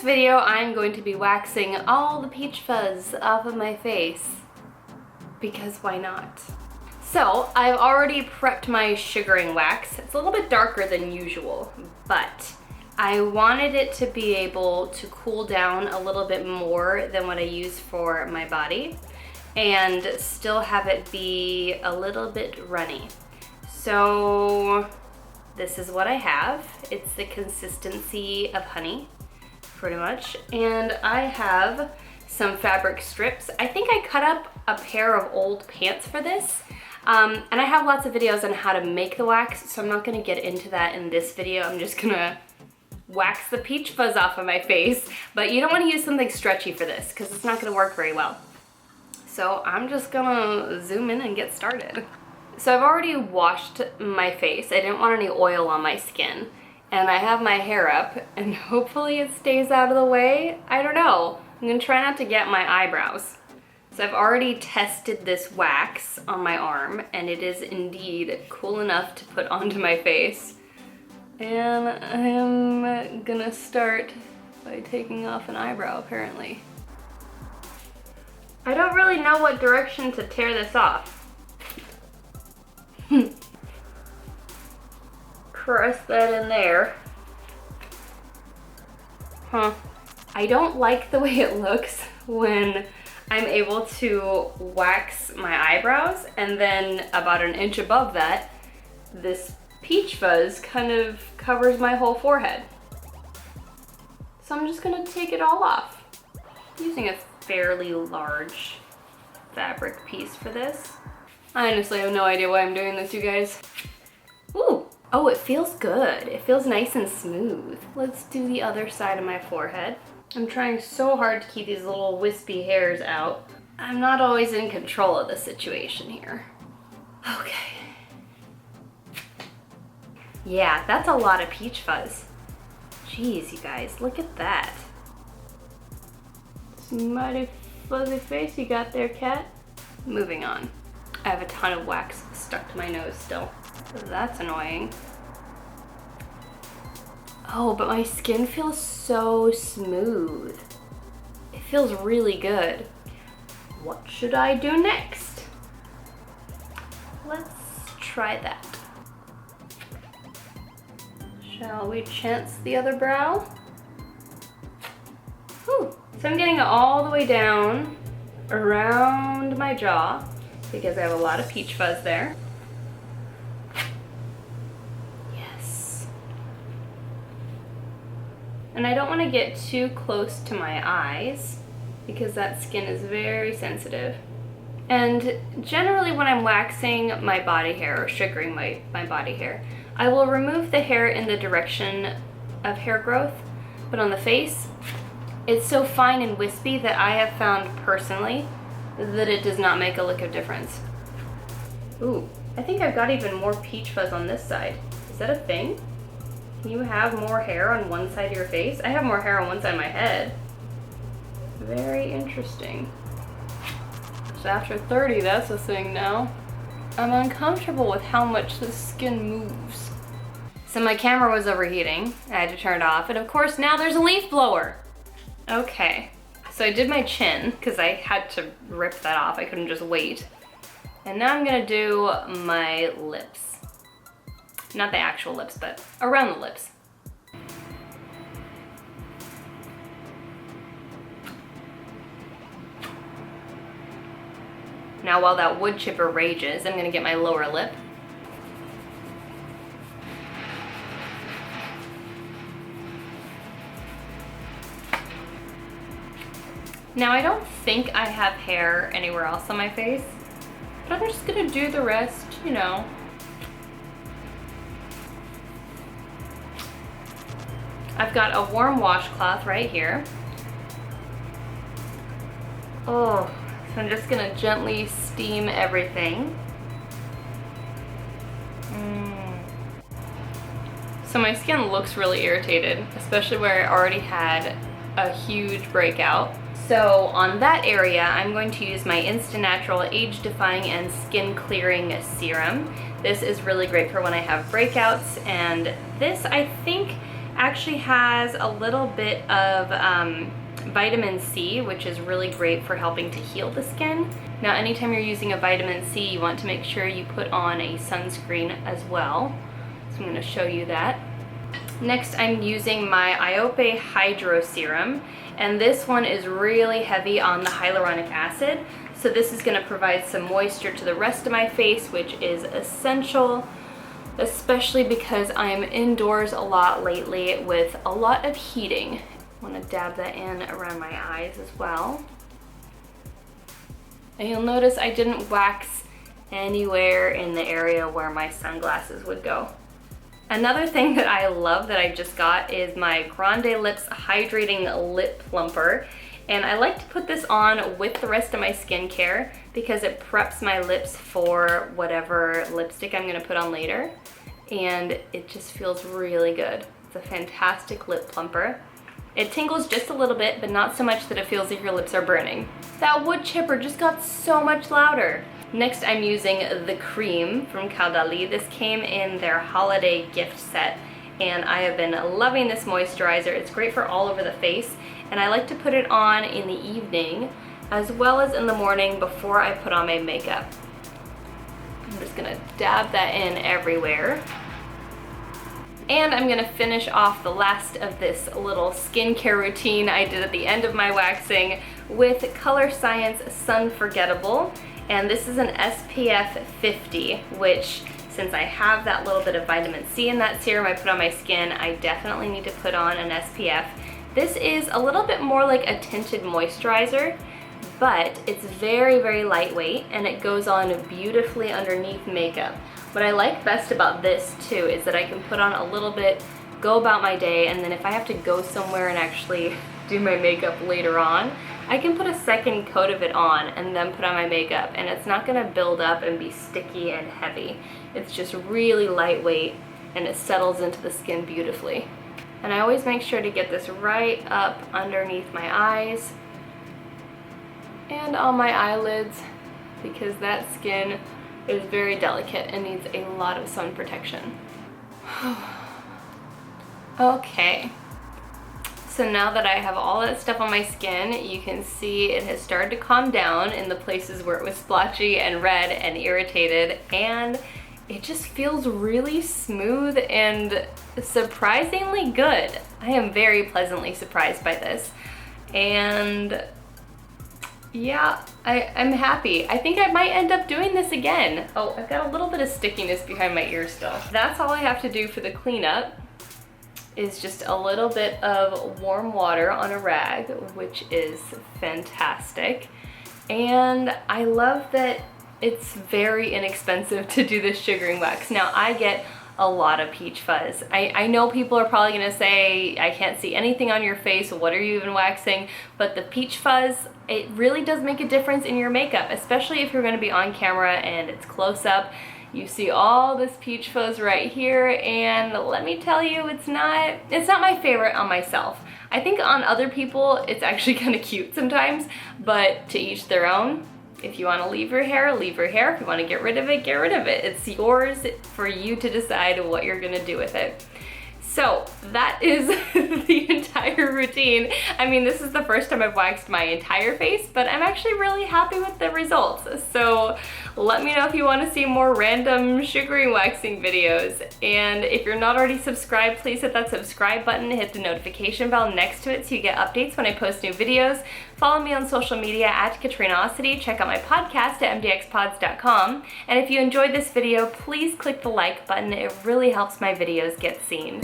this video, I'm going to be waxing all the peach fuzz off of my face, because why not? So, I've already prepped my sugaring wax. It's a little bit darker than usual, but I wanted it to be able to cool down a little bit more than what I use for my body, and still have it be a little bit runny. So, this is what I have. It's the consistency of honey, pretty much. And I have some fabric strips. I think I cut up a pair of old pants for this. And I have lots of videos on how to make the wax, so I'm not gonna get into that in this video. I'm just gonna wax the peach fuzz off of my face. But you don't wanna use something stretchy for this, because it's not gonna work very well. So I'm just gonna zoom in and get started. So I've already washed my face. I didn't want any oil on my skin. And I have my hair up, and hopefully it stays out of the way. I don't know. I'm gonna try not to get my eyebrows. So I've already tested this wax on my arm, and it is indeed cool enough to put onto my face. And I'm gonna start by taking off an eyebrow, apparently. I don't really know what direction to tear this off. Press that in there. Huh. I don't like the way it looks when I'm able to wax my eyebrows, and then about an inch above that, this peach fuzz kind of covers my whole forehead. So I'm just gonna take it all off. I'm using a fairly large fabric piece for this. I honestly have no idea why I'm doing this, you guys. Ooh, oh, it feels good. It feels nice and smooth. Let's do the other side of my forehead. I'm trying so hard to keep these little wispy hairs out. I'm not always in control of the situation here. Okay. Yeah, that's a lot of peach fuzz. Jeez, you guys, look at that. It's a mighty fuzzy face you got there, cat. Moving on. I have a ton of wax stuck to my nose still. That's annoying. Oh, but my skin feels so smooth. It feels really good. What should I do next? Let's try that. Shall we chance the other brow? Whew. So I'm getting it all the way down around my jaw, because I have a lot of peach fuzz there. Yes. And I don't want to get too close to my eyes, because that skin is very sensitive. And generally when I'm waxing my body hair, or sugaring my body hair, I will remove the hair in the direction of hair growth, but on the face, it's so fine and wispy that I have found personally that it does not make a lick of difference. Ooh, I think I've got even more peach fuzz on this side. Is that a thing? Can you have more hair on one side of your face? I have more hair on one side of my head. Very interesting. So after 30, that's a thing now. I'm uncomfortable with how much the skin moves. So my camera was overheating. I had to turn it off, and of course now there's a leaf blower. Okay. So I did my chin, because I had to rip that off. I couldn't just wait. And now I'm gonna do my lips. Not the actual lips, but around the lips. Now while that wood chipper rages, I'm gonna get my lower lip. Now I don't think I have hair anywhere else on my face, but I'm just gonna do the rest, you know. I've got a warm washcloth right here. Oh, so I'm just gonna gently steam everything. So my skin looks really irritated, especially where I already had a huge breakout. So on that area, I'm going to use my Instant Natural Age Defying and Skin Clearing Serum. This is really great for when I have breakouts, and this I think actually has a little bit of vitamin C, which is really great for helping to heal the skin. Now, anytime you're using a vitamin C, you want to make sure you put on a sunscreen as well. So I'm going to show you that. Next, I'm using my Iope Hydro Serum, and this one is really heavy on the hyaluronic acid. So this is going to provide some moisture to the rest of my face, which is essential, especially because I'm indoors a lot lately with a lot of heating. I want to dab that in around my eyes as well. And you'll notice I didn't wax anywhere in the area where my sunglasses would go. Another thing that I love that I just got is my Grande Lips Hydrating Lip Plumper. And I like to put this on with the rest of my skincare because it preps my lips for whatever lipstick I'm gonna put on later. And it just feels really good. It's a fantastic lip plumper. It tingles just a little bit, but not so much that it feels like your lips are burning. That wood chipper just got so much louder. Next, I'm using the cream from Caudalie. This came in their holiday gift set, and I have been loving this moisturizer. It's great for all over the face, and I like to put it on in the evening as well as in the morning before I put on my makeup. I'm just gonna dab that in everywhere. And I'm gonna finish off the last of this little skincare routine I did at the end of my waxing with Color Science Sun Forgettable. And this is an SPF 50, which since I have that little bit of vitamin C in that serum I put on my skin, I definitely need to put on an SPF. This is a little bit more like a tinted moisturizer, but it's very, very lightweight and it goes on beautifully underneath makeup. What I like best about this too is that I can put on a little bit, go about my day, and then if I have to go somewhere and actually do my makeup later on, I can put a second coat of it on and then put on my makeup, and it's not gonna build up and be sticky and heavy. It's just really lightweight and it settles into the skin beautifully. And I always make sure to get this right up underneath my eyes and on my eyelids because that skin is very delicate and needs a lot of sun protection. Okay, so now that I have all that stuff on my skin, you can see it has started to calm down in the places where it was splotchy and red and irritated, and it just feels really smooth and surprisingly good. I am very pleasantly surprised by this, and yeah, I'm happy. I think I might end up doing this again. Oh, I've got a little bit of stickiness behind my ear still. That's all I have to do for the cleanup is just a little bit of warm water on a rag, which is fantastic. And I love that it's very inexpensive to do this sugaring wax. Now, I get a lot of peach fuzz. I know people are probably gonna say, I can't see anything on your face, what are you even waxing? But the peach fuzz, it really does make a difference in your makeup, especially if you're gonna be on camera and it's close up. You see all this peach fuzz right here, and let me tell you, it's not my favorite on myself. I think on other people, it's actually kind of cute sometimes, but to each their own. If you want to leave your hair, leave your hair. If you want to get rid of it, get rid of it. It's yours for you to decide what you're gonna do with it. So that is the entire routine. I mean, this is the first time I've waxed my entire face, but I'm actually really happy with the results. So let me know if you want to see more random sugaring waxing videos. And if you're not already subscribed, please hit that subscribe button, hit the notification bell next to it so you get updates when I post new videos. Follow me on social media at Katrinaosity. Check out my podcast at MDXpods.com. And if you enjoyed this video, please click the like button. It really helps my videos get seen.